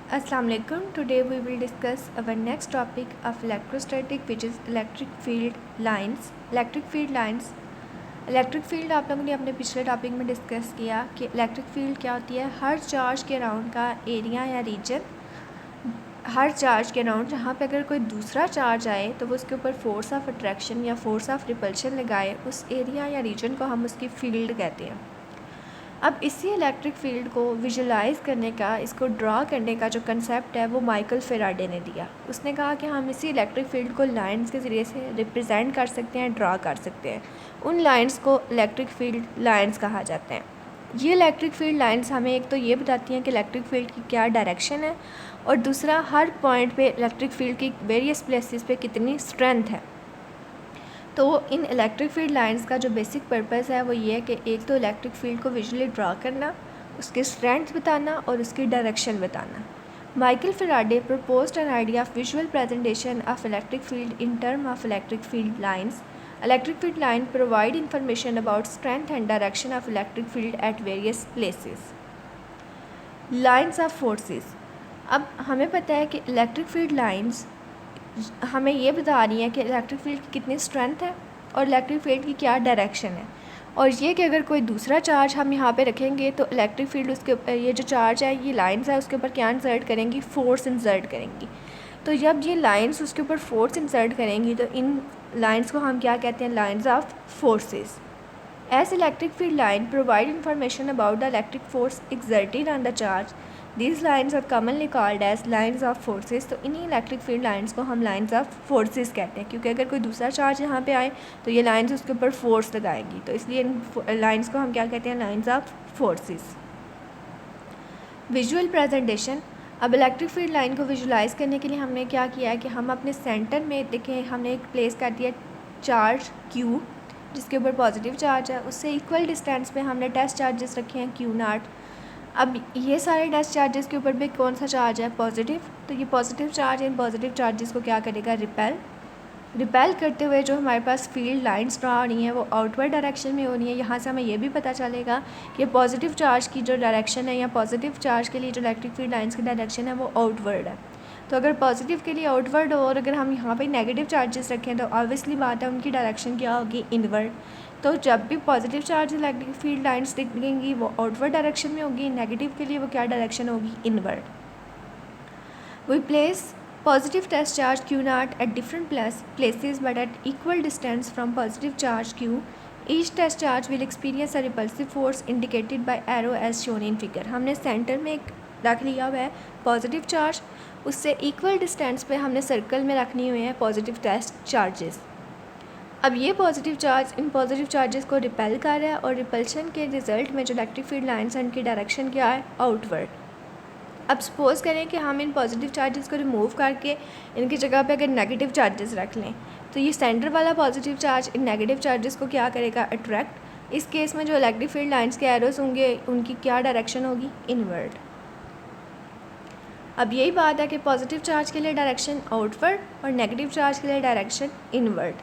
Assalamu alaikum. Today we will discuss our next topic of electrostatic, which is electric field lines. Electric field आप लोगों ने अपने पिछले topic में discuss किया कि इलेक्ट्रिक फील्ड क्या होती है। हर चार्ज के अराउंड का एरिया या रीजन, हर चार्ज के अराउंड जहाँ पे अगर कोई दूसरा चार्ज आए तो वो उसके ऊपर फोर्स ऑफ अट्रैक्शन या फोर्स ऑफ रिपल्शन लगाए, उस एरिया या रीजन को हम उसकी फील्ड कहते हैं। अब इसी इलेक्ट्रिक फील्ड को विजुलाइज़ करने का, इसको ड्रा करने का जो कंसेप्ट है वो माइकल फेराडे ने दिया। उसने कहा कि हम इसी इलेक्ट्रिक फील्ड को लाइंस के ज़रिए से रिप्रेजेंट कर सकते हैं, ड्रा कर सकते हैं। उन लाइंस को इलेक्ट्रिक फील्ड लाइंस कहा जाता है। ये इलेक्ट्रिक फील्ड लाइंस हमें एक तो ये बताती हैं कि इलेक्ट्रिक फील्ड की क्या डायरेक्शन है, और दूसरा हर पॉइंट पे इलेक्ट्रिक फील्ड की वेरियस प्लेसेस पे कितनी स्ट्रेंथ है। तो इन इलेक्ट्रिक फील्ड लाइंस का जो बेसिक पर्पस है वो ये है कि एक तो इलेक्ट्रिक फील्ड को विजुअली ड्रा करना, उसकी स्ट्रेंथ बताना और उसकी डायरेक्शन बताना। Michael Faraday proposed an idea of visual presentation of electric field in terms of electric field lines. Electric field lines provide information about strength and direction of electric field at various places. Lines of forces. अब हमें पता है कि electric field lines हमें ये बता रही है कि इलेक्ट्रिक फील्ड की कितनी स्ट्रेंथ है और इलेक्ट्रिक फील्ड की क्या डायरेक्शन है, और ये कि अगर कोई दूसरा चार्ज हम यहाँ पे रखेंगे तो इलेक्ट्रिक फील्ड उसके ऊपर, ये जो चार्ज है, ये लाइंस है, उसके ऊपर क्या इंसर्ट करेंगी, फोर्स इंसर्ट करेंगी। तो जब ये लाइंस उसके ऊपर फोर्स इंसर्ट करेंगी तो इन लाइंस को हम क्या कहते हैं, lines of forces. As electric field line provide information about the electric force exerted on the charge, These lines are commonly called as lines of forces. तो इन्हीं इलेक्ट्रिक फील्ड लाइंस को हम लाइंस ऑफ फोर्सेस कहते हैं, क्योंकि अगर कोई दूसरा चार्ज यहाँ पे आए तो ये लाइंस उसके ऊपर फोर्स लगाएंगी, तो इसलिए इन लाइंस को हम क्या कहते हैं, lines of forces. Visual presentation. अब इलेक्ट्रिक फील्ड लाइन को विजुलाइज करने के लिए हमने क्या किया है कि हम अपने सेंटर में देखें, हमने एक प्लेस कर दिया चार्ज Q जिसके ऊपर पॉजिटिव चार्ज है, उससे इक्वल डिस्टेंस पे हमने टेस्ट चार्जेस रखे हैं Q0। अब ये सारे टेस्ट चार्जेस के ऊपर भी कौन सा चार्ज है, पॉजिटिव। तो ये पॉजिटिव चार्ज इन पॉजिटिव चार्जेस को क्या करेगा, रिपेल करते हुए जो हमारे पास फील्ड लाइंस ड्रा हो रही हैं वो आउटवर्ड डायरेक्शन में हो रही है। यहाँ से हमें ये भी पता चलेगा कि पॉजिटिव चार्ज की जो डायरेक्शन है या पॉजिटिव चार्ज के लिए जो इलेक्ट्रिक फील्ड लाइंस की डायरेक्शन है वो आउटवर्ड है। तो अगर पॉजिटिव के लिए आउटवर्ड हो और अगर हम यहाँ पे नेगेटिव चार्जेस रखें तो ऑब्वियसली बात है उनकी डायरेक्शन क्या होगी, इनवर्ड। तो जब भी positive charge electric field lines दिखेंगी वो आउटवर्ड डायरेक्शन में होगी, नेगेटिव के लिए वो क्या डायरेक्शन होगी, inward. We place positive test charge Q0 at different places but at equal distance from positive charge Q. Each test charge will experience a repulsive force indicated by arrow as shown in figure. हमने centre में एक रख लिया हुआ है positive charge, उससे equal distance पे हमने सर्कल में रखनी हुई है पॉजिटिव टेस्ट चार्जेस। अब ये पॉजिटिव चार्ज इन पॉजिटिव चार्जेस को रिपेल कर रहा है और रिपल्शन के रिजल्ट में जो इलेक्ट्रिक फील्ड लाइन्स हैं उनकी डायरेक्शन क्या है, आउटवर्ड। अब सपोज़ करें कि हम इन पॉजिटिव चार्जेस को रिमूव करके इनकी जगह पे अगर नेगेटिव चार्जेस रख लें तो ये सेंटर वाला पॉजिटिव चार्ज इन नेगेटिव चार्जेस को क्या करेगा, अट्रैक्ट। इस केस में जो इलेक्ट्रिक फील्ड लाइंस के एरोस होंगे उनकी क्या डायरेक्शन होगी, इनवर्ड। अब यही बात है कि पॉजिटिव चार्ज के लिए डायरेक्शन आउटवर्ड और नेगेटिव चार्ज के लिए direction inward.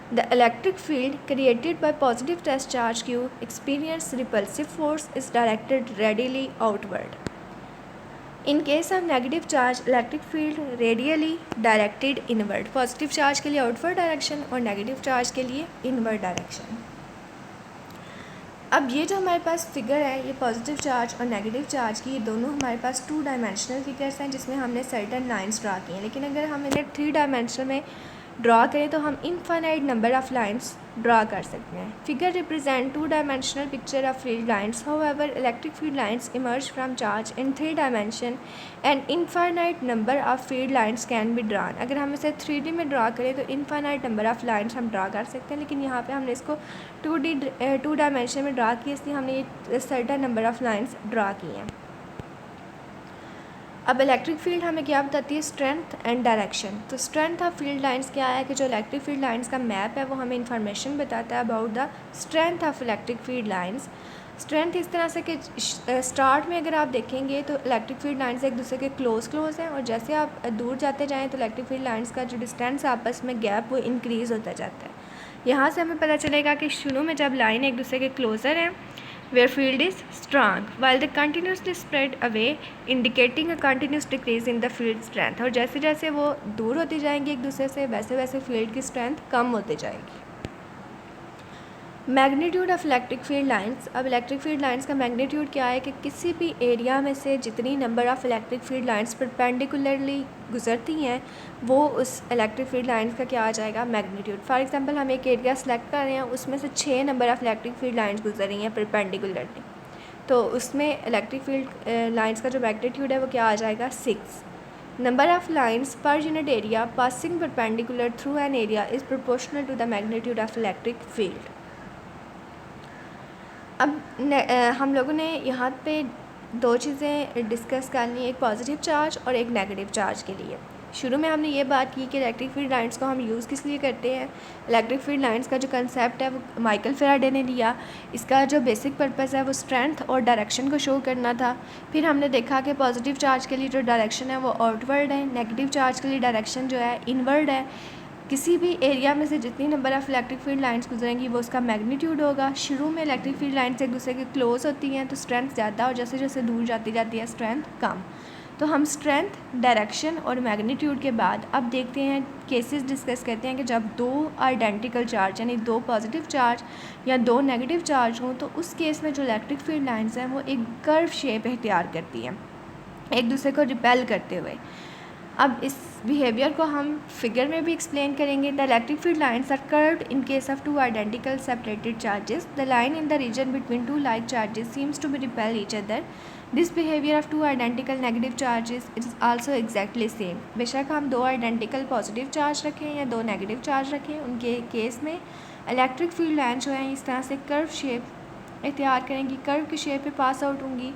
The electric field created by positive test charge Q experience repulsive force is directed radially outward. In case of negative charge, electric field radially directed inward. Positive charge के लिए outward direction और negative charge के लिए inward direction. अब ये जो हमारे पास figure है, ये पॉजिटिव चार्ज और नेगेटिव चार्ज की, ये दोनों हमारे पास 2 डायमेंशनल फिगर्स हैं जिसमें हमने सर्टेन लाइंस ड्रा की हैं। लेकिन अगर हम इन्हें 3 डायमेंशनल में ड्रा करें तो हम infinite number of lines draw कर सकते हैं। Figure represent 2 dimensional picture of field lines, however electric field lines emerge from charge in 3 dimension and infinite number of field lines can be drawn. अगर हम इसे 3D में draw करें तो infinite number of lines हम draw कर सकते हैं, लेकिन यहाँ पे हमने इसको 2 डायमेंशन में ड्रा किया, इसलिए हमने ये certain number of lines draw की हैं। अब इलेक्ट्रिक फील्ड हमें क्या बताती है, स्ट्रेंथ एंड डायरेक्शन। तो स्ट्रेंथ ऑफ फील्ड लाइंस क्या है कि जो इलेक्ट्रिक फील्ड लाइंस का मैप है वो हमें इन्फॉर्मेशन बताता है about the strength of electric field lines. Strength इस तरह से कि स्टार्ट में अगर आप देखेंगे तो इलेक्ट्रिक फील्ड लाइंस एक दूसरे के क्लोज हैं, और जैसे आप दूर जाते जाएँ तो इलेक्ट्रिक फील्ड लाइंस का जो डिस्टेंस आपस में गैप वो इंक्रीज़ होता जाता है। यहाँ से हमें पता चलेगा कि शुरू में जब लाइन एक दूसरे के क्लोज़र हैं where field is strong, while the continuously spread away indicating a continuous decrease in the field strength। और जैसे जैसे वो दूर होती जाएंगी एक दूसरे से वैसे वैसे फील्ड की स्ट्रेंथ कम होती जाएगी। Magnitude of electric field lines. अब इलेक्ट्रिक फील्ड लाइंस का मैग्नीट्यूड क्या है कि किसी भी एरिया में से जितनी number of electric field lines perpendicularly गुजरती हैं वो उस इलेक्ट्रिक फील्ड लाइंस का क्या आ जाएगा, मैग्नीट्यूड। फॉर एग्जांपल हम एक एरिया सेलेक्ट कर रहे हैं, उसमें से 6 number of electric field lines गुजर रही हैं परपेंडिकुलरली, तो उसमें इलेक्ट्रिक फील्ड लाइंस का जो मैग्नीट्यूड है वो क्या आ जाएगा, 6। Number of lines per unit area passing perpendicular through an area is proportional to the magnitude of electric field. अब हम लोगों ने यहाँ पे 2 चीज़ें डिस्कस करनी है, एक पॉजिटिव चार्ज और एक नेगेटिव चार्ज के लिए। शुरू में हमने ये बात की कि इलेक्ट्रिक फील्ड लाइंस को हम यूज़ किस लिए करते हैं। इलेक्ट्रिक फील्ड लाइंस का जो कंसेप्ट है वो माइकल फैराडे ने लिया। इसका जो बेसिक पर्पस है वो स्ट्रेंथ और डायरेक्शन को शो करना था। फिर हमने देखा कि पॉजिटिव चार्ज के लिए जो डायरेक्शन है वो आउटवर्ड है, नेगेटिव चार्ज के लिए डायरेक्शन जो है इनवर्ड है। किसी भी एरिया में से जितनी number of electric field lines गुजरेंगी वो उसका मैग्नीट्यूड होगा। शुरू में इलेक्ट्रिक फील्ड लाइंस एक दूसरे के क्लोज होती हैं तो स्ट्रेंथ ज़्यादा और जैसे जैसे दूर जाती जाती है स्ट्रेंथ कम। तो हम स्ट्रेंथ, डायरेक्शन और मैग्नीट्यूड के बाद अब देखते हैं केसेस डिस्कस करते हैं कि जब 2 आइडेंटिकल चार्ज यानी 2 पॉजिटिव चार्ज या 2 नेगेटिव चार्ज हों तो उस केस में जो इलेक्ट्रिक फील्ड लाइंस हैं वो एक कर्व शेप इख्तियार करती हैं एक दूसरे को रिपेल करते हुए। अब इस बिहेवियर को हम फिगर में भी एक्सप्लेन करेंगे। The electric field lines are curved in case of 2 identical separated charges. The line in the region between 2 like charges seems to be repel each other. This behaviour of 2 identical negative charges is also exactly same. बेशक हम 2 identical positive charge रखें या 2 negative charge रखें, उनके case में electric field line जो है इस तरह से कर्व शेप इख्तियार करेंगी, कर्व की शेप पे पास आउट होंगी।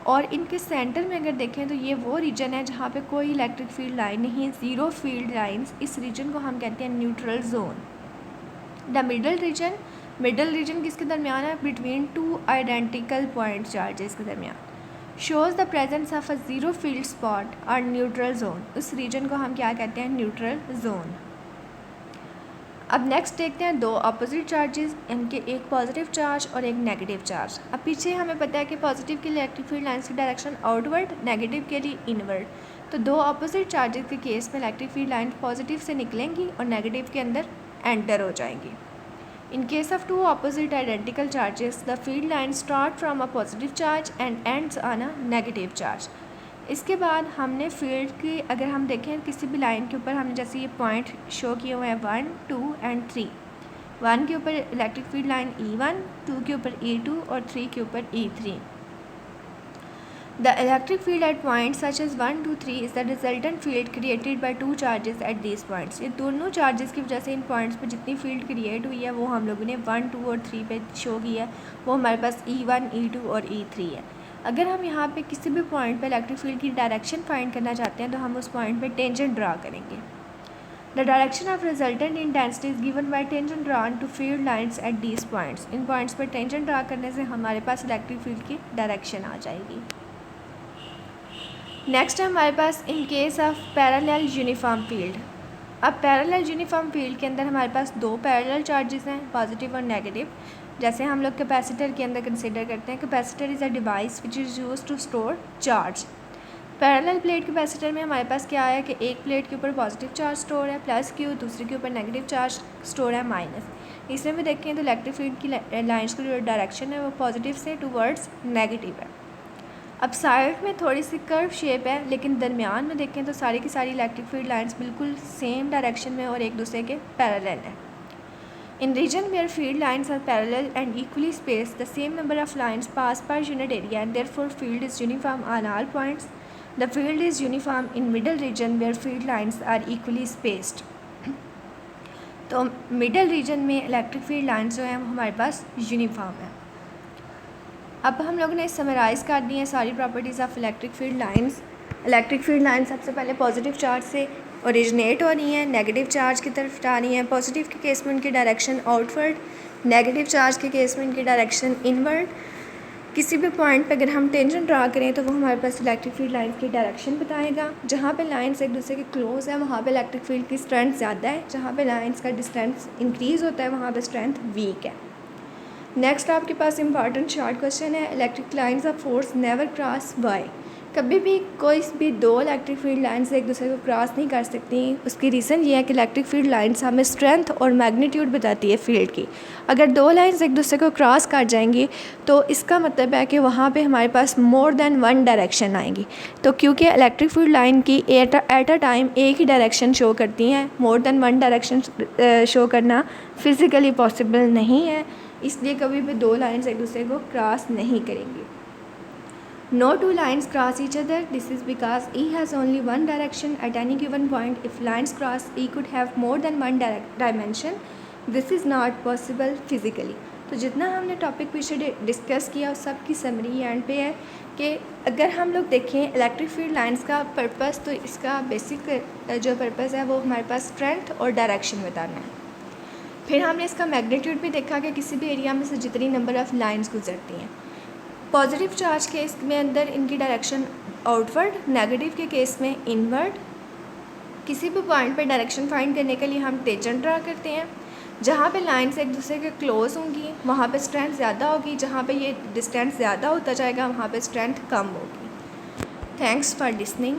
और इनके सेंटर में अगर देखें तो ये वो रीजन है जहाँ पे कोई इलेक्ट्रिक फील्ड लाइन नहीं है, ज़ीरो फील्ड लाइंस। इस रीजन को हम कहते हैं neutral zone. The middle region किसके दरमियान है, बिटवीन 2 आइडेंटिकल पॉइंट चार्जेस के दरमियान। Shows the presence of a zero field spot और न्यूट्रल जोन। उस रीजन को हम क्या कहते हैं, न्यूट्रल जोन। अब नेक्स्ट देखते हैं 2 अपोजिट चार्जेस, इनके एक पॉजिटिव चार्ज और एक नेगेटिव चार्ज। अब पीछे हमें पता है कि पॉजिटिव के लिए इलेक्ट्रिक फील्ड लाइंस की डायरेक्शन आउटवर्ड, नेगेटिव के लिए इनवर्ड। तो 2 अपोजिट चार्जेस के केस में इलेक्ट्रिक फील्ड लाइन पॉजिटिव से निकलेंगी और नेगेटिव के अंदर एंटर हो जाएंगी। इन case of 2 opposite identical charges the field line start from a positive charge and ends on a negative charge. इसके बाद हमने फील्ड की अगर हम देखें किसी भी लाइन के ऊपर हमने जैसे ये पॉइंट शो किए हुए हैं 1, 2 एंड 3। 1 के ऊपर इलेक्ट्रिक फील्ड लाइन E1, 2 के ऊपर E2 और 3 के ऊपर E3। The electric field at point such as 1, 2, 3 is the resultant field created by 2 charges at these points. ये दोनों चार्जेस की वजह से इन पॉइंट्स पर जितनी फील्ड क्रिएट हुई है वो हम लोगों ने 1, 2 और 3 पे शो की है। वो हमारे पास E1, E2 और E3 है। अगर हम यहाँ पे किसी भी पॉइंट पे इलेक्ट्रिक फील्ड की डायरेक्शन फाइंड करना चाहते हैं तो हम उस पॉइंट पे टेंजेंट ड्रा करेंगे। The direction of resultant intensity is given by tangent drawn to field lines at these points. इन पॉइंट्स पर टेंजेंट ड्रा करने से हमारे पास इलेक्ट्रिक फील्ड की डायरेक्शन आ जाएगी। नेक्स्ट है हमारे पास in case of parallel uniform field. अब पैरेलल यूनिफॉर्म फील्ड के अंदर हमारे पास 2 पैरेलल चार्जेस हैं, पॉजिटिव और नेगेटिव। जैसे हम लोग कैपेसिटर के अंदर कंसिडर करते हैं, capacitor is a device which is use to store charge. Parallel plate capacitor में हमारे पास क्या है कि एक प्लेट के ऊपर पॉजिटिव चार्ज स्टोर है प्लस क्यू, दूसरे के ऊपर नेगेटिव चार्ज स्टोर है माइनस। इसमें भी देखें तो इलेक्ट्रिक फील्ड की लाइंस की जो डायरेक्शन है वो पॉजिटिव से टूवर्ड्स नेगेटिव है। अब साइड में थोड़ी सी कर्व शेप है लेकिन दरमियान में देखें तो सारी की सारी इलेक्ट्रिक फील्ड लाइंस बिल्कुल सेम डायरेक्शन में और एक दूसरे के पैरेलल है। In region where field lines are parallel and equally spaced, the same number of lines pass per unit area and therefore field is uniform on all points. The field is uniform in middle region where field lines are equally spaced. तो middle reason में electric field lines जो हैं वो हमारे पास uniform है। अब हम लोगों ने समराइज़ कर दी हैं सारी properties of electric field lines. Electric field line सबसे पहले पॉजिटिव चार्ज से ओरिजिनेट हो रही हैं, नेगेटिव चार्ज की तरफ जा रही हैं। पॉजिटिव के केस में उनकी डायरेक्शन आउटवर्ड, नेगेटिव चार्ज के केस में उनकी डायरेक्शन इनवर्ड। किसी भी पॉइंट पे अगर हम टेंजेंट ड्रा करें तो वो हमारे पास इलेक्ट्रिक फील्ड लाइंस की डायरेक्शन बताएगा। जहाँ पे लाइंस एक दूसरे के क्लोज है वहाँ पे इलेक्ट्रिक फील्ड की स्ट्रेंथ ज़्यादा है, जहाँ पे लाइंस का डिस्टेंस इंक्रीज़ होता है वहाँ पे स्ट्रेंथ वीक है। नेक्स्ट आपके पास इंपॉर्टेंट शॉर्ट क्वेश्चन है, electric lines of force never cross why. कभी भी कोई भी दो इलेक्ट्रिक फील्ड लाइंस एक दूसरे को क्रॉस नहीं कर सकती। उसकी रीज़न ये है कि इलेक्ट्रिक फील्ड लाइंस हमें स्ट्रेंथ और मैग्नीट्यूड बताती है फील्ड की। अगर दो लाइंस एक दूसरे को क्रॉस कर जाएंगी तो इसका मतलब है कि वहाँ पे हमारे पास मोर देन वन डायरेक्शन आएंगी। तो क्योंकि इलेक्ट्रिक फील्ड लाइन की एट अ टाइम एक ही डायरेक्शन शो करती हैं, more than one direction show करना फ़िज़िकली पॉसिबल नहीं है, इसलिए कभी भी दो लाइंस एक दूसरे को क्रॉस नहीं करेंगी। No two lines cross each other. This is because E has only one direction at any given point. If lines cross, E could have more than one dimension. This is not possible physically. तो जितना हमने topic पीछे discuss किया उस सब की summary and पे है कि अगर हम लोग देखें इलेक्ट्रिक फील्ड लाइंस का पर्पस, तो इसका बेसिक जो पर्पस है वो हमारे पास स्ट्रेंथ और डायरेक्शन बताना है। फिर हमने इसका मैग्नीट्यूड भी देखा कि किसी भी एरिया में से जितनी नंबर ऑफ़ लाइंस गुजरती हैं। पॉजिटिव चार्ज केस में अंदर इनकी डायरेक्शन आउटवर्ड, नेगेटिव के केस में इनवर्ड। किसी भी पॉइंट पर डायरेक्शन फाइंड करने के लिए हम टेंजेंट ड्रा करते हैं। जहाँ पे लाइंस एक दूसरे के क्लोज होंगी वहाँ पे स्ट्रेंथ ज़्यादा होगी, जहाँ पे ये डिस्टेंस ज़्यादा होता जाएगा वहाँ पे स्ट्रेंथ कम होगी। Thanks for listening.